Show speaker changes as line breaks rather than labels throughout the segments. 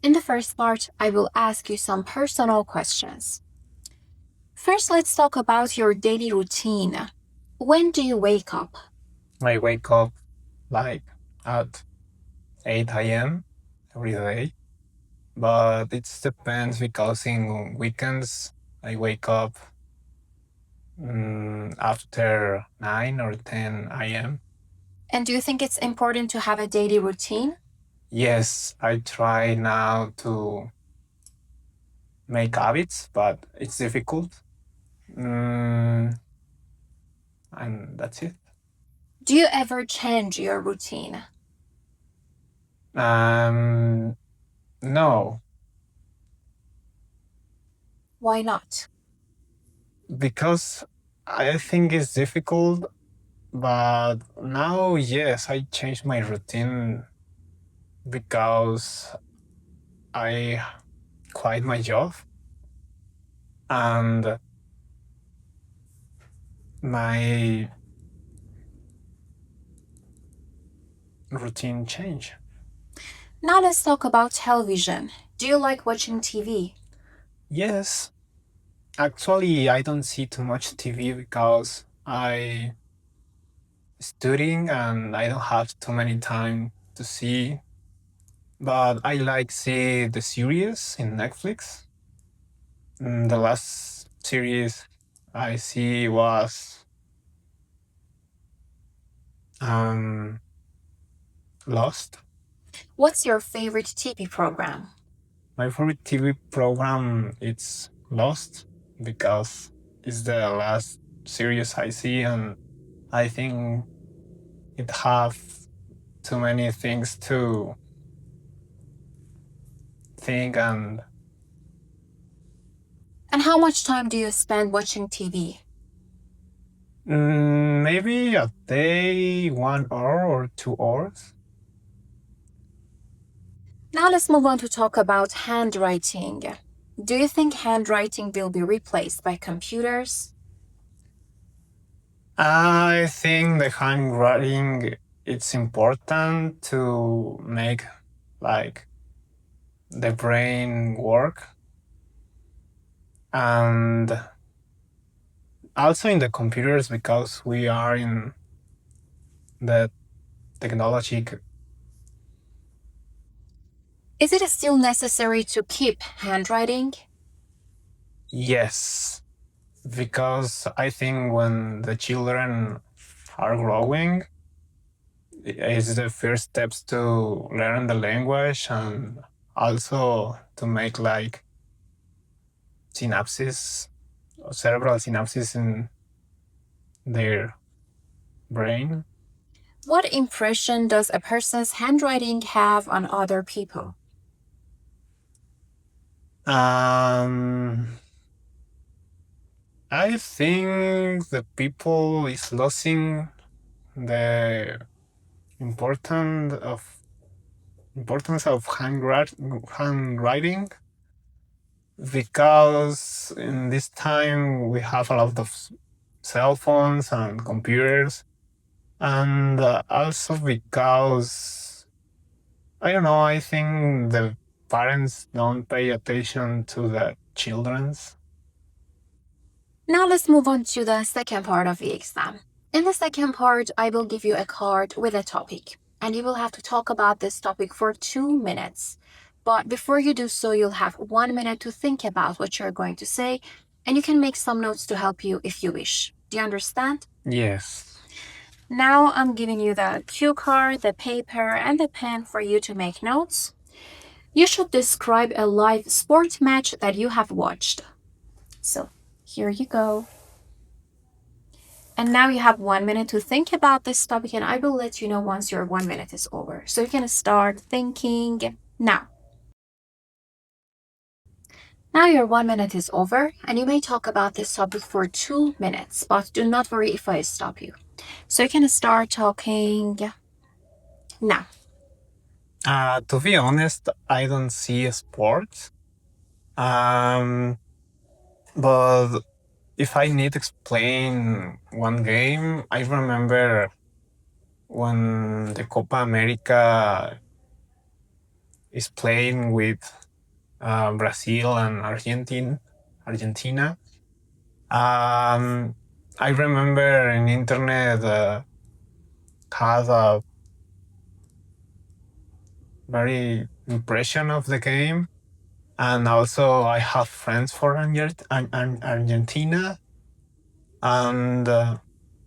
In the first part, I will ask you some personal questions. First, let's talk about your daily routine. When do you wake up?
I wake up like at 8 a.m. every day, but it depends because in weekends I wake up after 9 or 10 a.m.
And do you think it's important to have a daily routine?
Yes, I try now to make habits, but it's difficult. Mm, and that's it.
Do you ever change your routine?
Um, no,
Why not?
because I think it's difficult, but now, yes, I changed my routine because I quit my job and my routine changed.
Now let's talk about television. Do you like watching TV?
Yes, actually, I don't see too much TV because I studying and I don't have too many time to see. But I like see the series in Netflix. The last series I see was um Lost.
What's your favorite TV program?
My favorite TV program it's Lost because it's the last series I see and I think it have too many things to think and
And how much time do you spend watching TV?
maybe a day 1 hour or 2 hours.
Now let's move on to talk about handwriting. Do you think handwriting will be replaced by computers?
I think the handwriting it's important to make like the brain work and also in the computers because we are in the technology.
Is it still necessary to keep handwriting?
Yes, because I think when the children are growing, it's the first steps to learn the language and also to make like synapses, cerebral synapses in their brain.
What impression does a person's handwriting have on other people?
Um, I think the people is losing the important of importance of handwriting because in this time we have a lot of cell phones and computers and also because I don't know, I think the parents don't pay attention to the children's.
Now let's move on to the second part of the exam. In the second part, I will give you a card with a topic, and you will have to talk about this topic for 2 minutes. But before you do so, you'll have 1 minute to think about what you're going to say, and you can make some notes to help you if you wish. Do you understand?
Yes.
Now I'm giving you the cue card, the paper, and the pen for you to make notes. You should describe a live sport match that you have watched. So here you go. And now you have 1 minute to think about this topic, and I will let you know once your 1 minute is over. So you can start thinking now. Now your 1 minute is over, and you may talk about this topic for 2 minutes, but do not worry if I stop you. So you can start talking now.
To be honest, I don't see sports. Um, but if I need to explain one game, I remember when the Copa America is playing with Brazil and Argentina. I remember in internet had a very impression of the game, and also I have friends for Argentina, and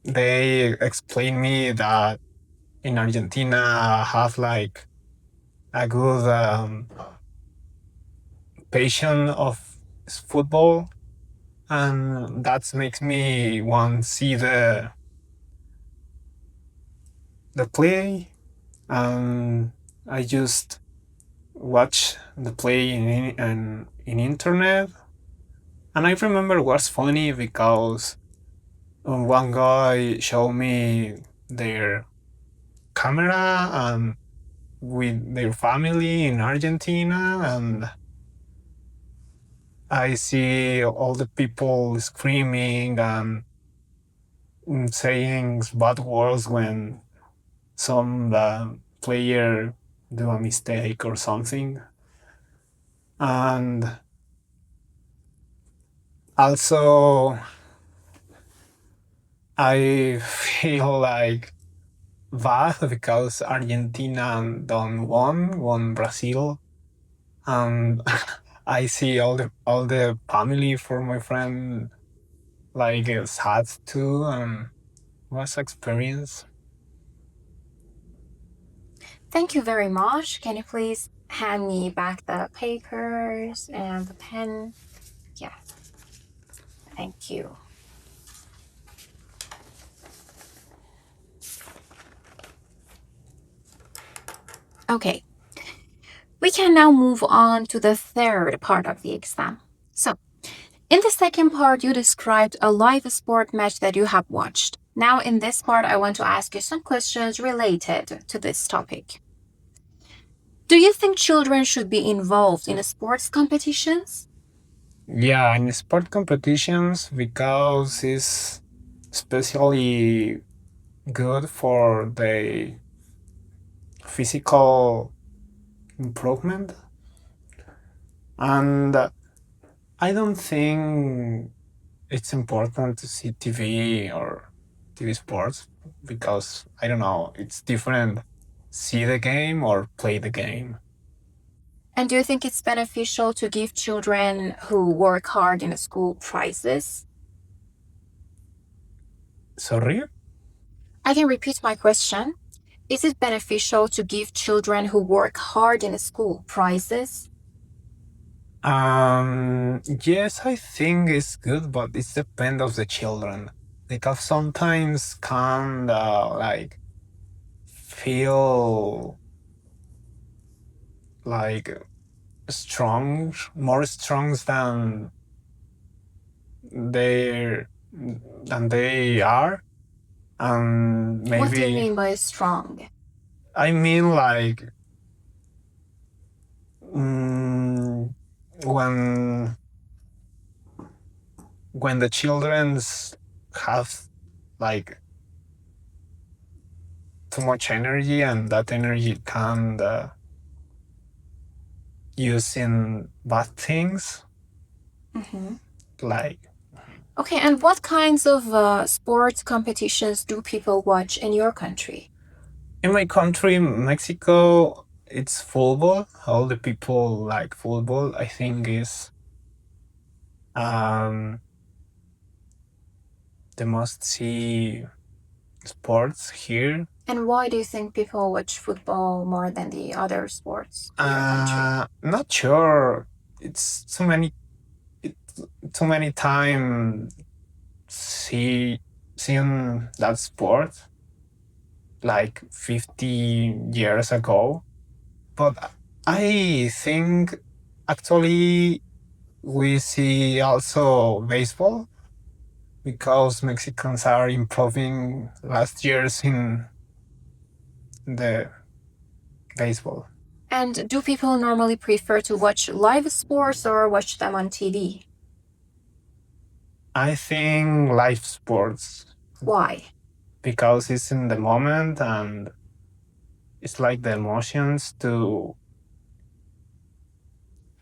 they explained me that in Argentina have like a good passion of football, and that makes me want to see the play. I just watch the play in internet, and I remember it was funny because one guy showed me their camera and with their family in Argentina, and I see all the people screaming and saying bad words when some player do a mistake or something. And also I feel like bad because Argentina don't won Brazil, and I see all the family for my friend like sad too, and was experience.
Thank you very much. Can you please hand me back the papers and the pen? Yeah, thank you. Okay, we can now move on to the third part of the exam. So, in the second part, you described a live sport match that you have watched. Now, in this part, I want to ask you some questions related to this topic. Do you think children should be involved in sports competitions?
Yeah, in sport competitions because it's especially good for the physical improvement, and I don't think it's important to see TV or TV sports because I don't know, it's different see the game or play the game.
And do you think it's beneficial to give children who work hard in school prizes?
Sorry?
I can repeat my question. Is it beneficial to give children who work hard in school prizes?
Yes, I think it's good, but it depends of the children because sometimes can like feel like strong, more strong they than they are, and
What do you
maybe
mean by strong?
I mean like mm, when the childrens have like too much energy and that energy can use in bad things
Mm-hmm.
like
Okay, and what kinds of sports competitions do people watch in your country?
in my country Mexico it's football. All the people like football. I think is um the must see sports here.
And why do you think people watch football more than the other sports in your country?
Not sure. It's it, too many time seeing that sport like 50 years ago. But I think actually we see also baseball because Mexicans are improving last years in the baseball.
And do people normally prefer to watch live sports or watch them on TV?
I think live sports
Why?
because it's in the moment and it's like the emotions to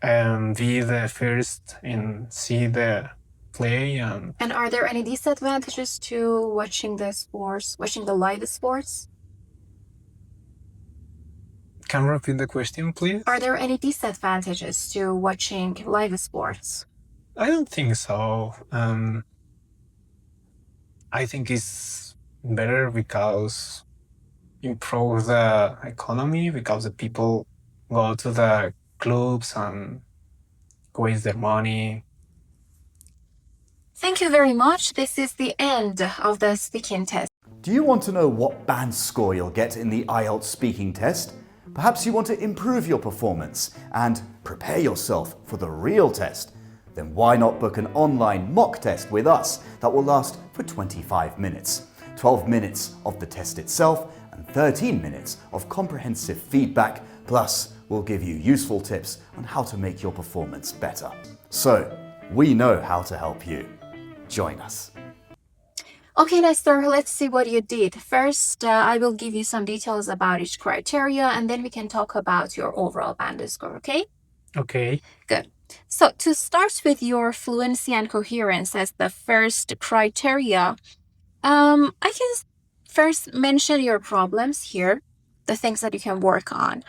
be the first and see the play. And
are there any disadvantages to watching the sports, watching the live sports?
Can you repeat the question, please?
Are there any disadvantages to watching live sports?
I don't think so. I think it's better because improve the economy, because the people go to the clubs and waste their money.
Thank you very much. This is the end of the speaking test.
Do you want to know what band score you'll get in the IELTS speaking test? Perhaps you want to improve your performance and prepare yourself for the real test? Then why not book an online mock test with us that will last for 25 minutes? 12 minutes of the test itself and 13 minutes of comprehensive feedback, plus we'll give you useful tips on how to make your performance better. So, we know how to help you. Join us.
Okay, Lester, let's see what you did. First, I will give you some details about each criteria, and then we can talk about your overall band score, okay?
Okay.
Good. So to start with your fluency and coherence as the first criteria, I can first mention your problems here, the things that you can work on.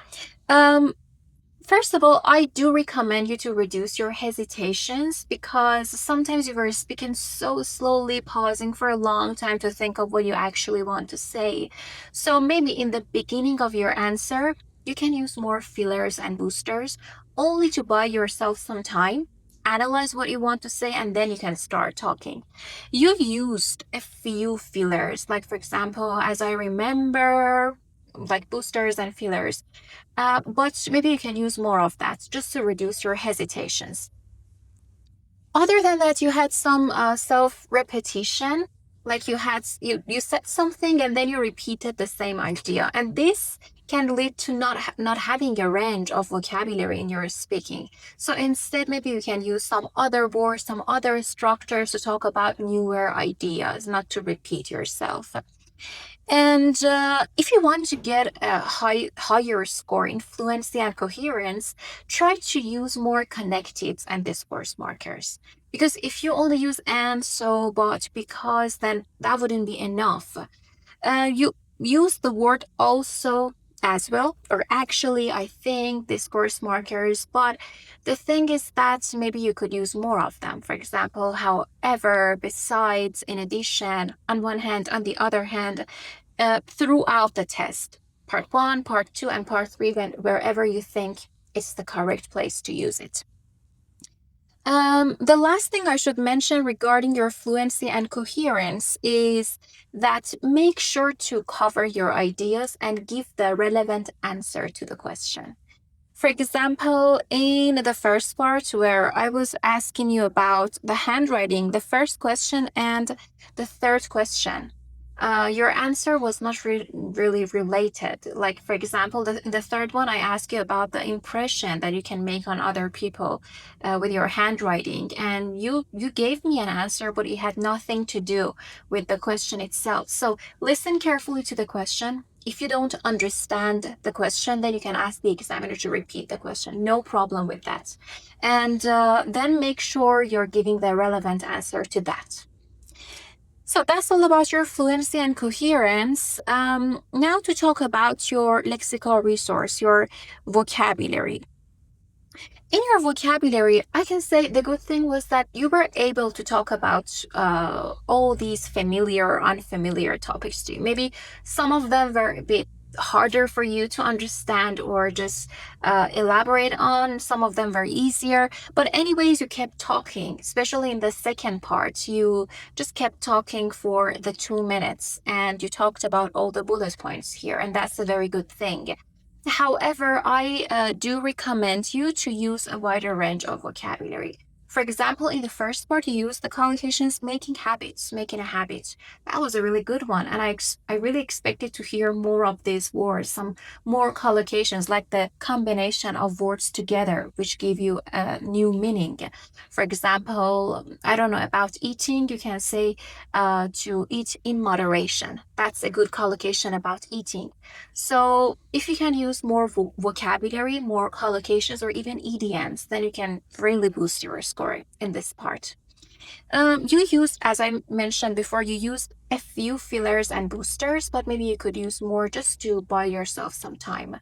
First of all, I do recommend you to reduce your hesitations because sometimes you are speaking so slowly, pausing for a long time to think of what you actually want to say. So maybe in the beginning of your answer, you can use more fillers and boosters only to buy yourself some time, analyze what you want to say, and then you can start talking. You've used a few fillers, like for example, as I remember, like boosters and fillers. But maybe you can use more of that just to reduce your hesitations. Other than that, you had some self-repetition, like you said something and then you repeated the same idea, and this can lead to not having a range of vocabulary in your speaking. So instead, maybe you can use some other words, some other structures to talk about newer ideas, not to repeat yourself. And if you want to get a higher score in fluency and coherence, try to use more connectives and discourse markers. Because if you only use and, so, but, because, then that wouldn't be enough. You use the word also as well, or actually, I think, discourse markers, but the thing is that maybe you could use more of them. For example, however, besides, in addition, on one hand, on the other hand, throughout the test, part 1, part 2, and part 3, wherever you think it's the correct place to use it. The last thing I should mention regarding your fluency and coherence is that make sure to cover your ideas and give the relevant answer to the question. For example, in the first part where I was asking you about the handwriting, the first question and the third question, your answer was not really related. Like, for example, the third one, I asked you about the impression that you can make on other people with your handwriting. And you gave me an answer, but it had nothing to do with the question itself. So listen carefully to the question. If you don't understand the question, then you can ask the examiner to repeat the question. No problem with that. And then make sure you're giving the relevant answer to that. So that's all about your fluency and coherence. Now to talk about your lexical resource, your vocabulary. In your vocabulary, I can say the good thing was that you were able to talk about all these familiar or unfamiliar topics too. Maybe some of them were a bit harder for you to understand or just elaborate on. Some of them were easier. But anyways, you kept talking, especially in the second part. You just kept talking for the 2 minutes and you talked about all the bullet points here. And that's a very good thing. However, I do recommend you to use a wider range of vocabulary. For example, in the first part, you use the collocations making habits, making a habit. That was a really good one. And I really expected to hear more of these words, some more collocations, like the combination of words together, which give you a new meaning. For example, I don't know, about eating, you can say to eat in moderation. That's a good collocation about eating. So if you can use more vocabulary, more collocations, or even idioms, then you can really boost your score in this part. You used, as I mentioned before, you used a few fillers and boosters, but maybe you could use more just to buy yourself some time.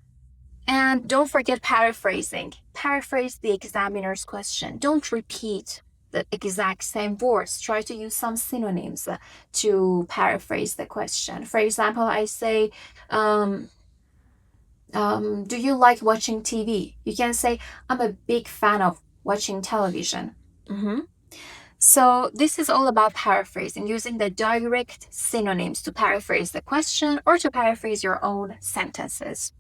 And don't forget paraphrasing. Paraphrase the examiner's question. Don't repeat the exact same words. Try to use some synonyms to paraphrase the question. For example, I say, do you like watching TV? You can say, I'm a big fan of watching television. So this is all about paraphrasing, using the direct synonyms to paraphrase the question or to paraphrase your own sentences.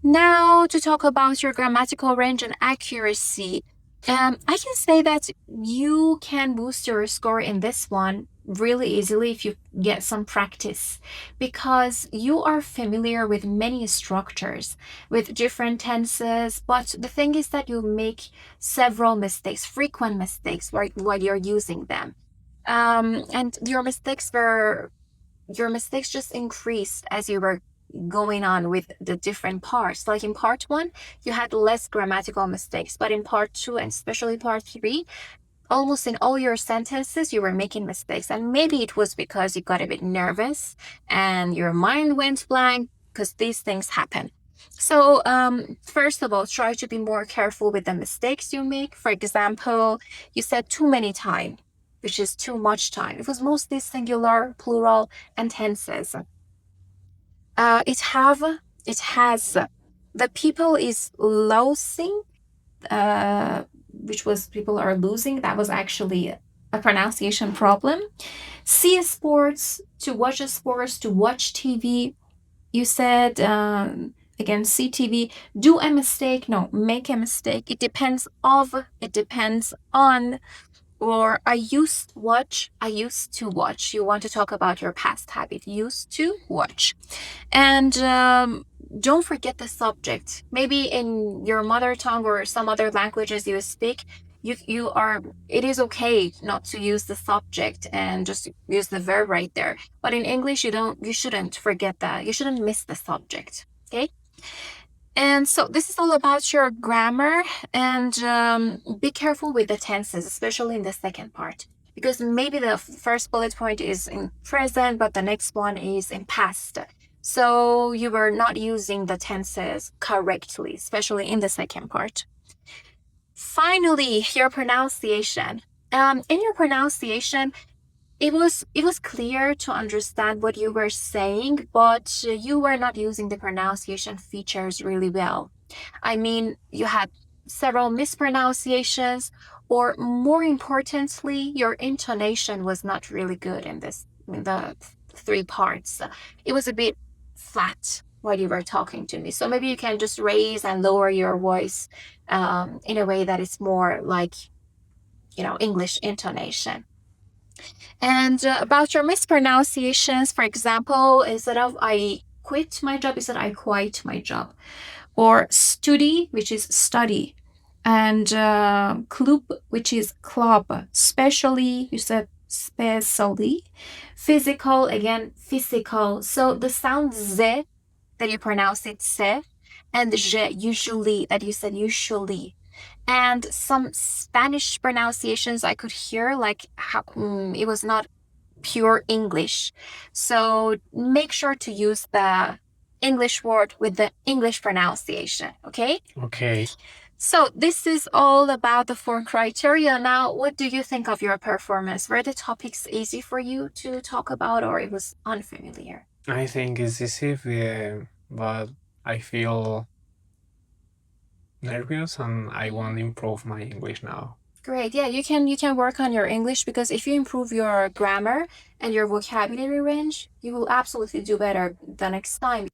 Now to talk about your grammatical range and accuracy. I can say that you can boost your score in this one really easily if you get some practice, because you are familiar with many structures, with different tenses, but the thing is that you make several mistakes, frequent mistakes while you're using them. And your mistakes just increased as you were going on with the different parts. Like in part 1, you had less grammatical mistakes, but in part 2 and especially part 3, almost in all your sentences you were making mistakes. And maybe it was because you got a bit nervous and your mind went blank, because these things happen. So first of all, try to be more careful with the mistakes you make. For example, you said too many time, which is too much time. It was mostly singular, plural, and tenses. It has the people is losing, which was people are losing. That was actually a pronunciation problem. See sports, to watch sports, to watch TV. You said again, see TV. Do a mistake. No, make a mistake. It depends on, or I used to watch. You want to talk about your past habit. Used to watch. And don't forget the subject. Maybe in your mother tongue or some other languages you speak, it is okay not to use the subject and just use the verb right there. But in English, you shouldn't forget that. You shouldn't miss the subject. Okay? And so this is all about your grammar, and be careful with the tenses, especially in the second part, because maybe the first bullet point is in present, but the next one is in past. So you were not using the tenses correctly, especially in the second part. Finally, your pronunciation. In your pronunciation, it was clear to understand what you were saying, but you were not using the pronunciation features really well. I mean, you had several mispronunciations, or more importantly, your intonation was not really good in the 3 parts. It was a bit flat while you were talking to me. So maybe you can just raise and lower your voice in a way that is more like, English intonation. And about your mispronunciations, for example, instead of I quit my job, you said I quit my job. Or study, which is study. And club, which is club. Specially, you said specially. Physical, again, physical. So the sound Z, that you pronounce it se, and je, usually, that you said usually. And some Spanish pronunciations I could hear, like it was not pure English. So make sure to use the English word with the English pronunciation, okay?
Okay.
So this is all about the 4 criteria. Now, what do you think of your performance? Were the topics easy for you to talk about, or it was unfamiliar?
I think it's easy, but I feel nervous and I want to improve my English now.
Great. Yeah, you can work on your English, because if you improve your grammar and your vocabulary range, you will absolutely do better the next time.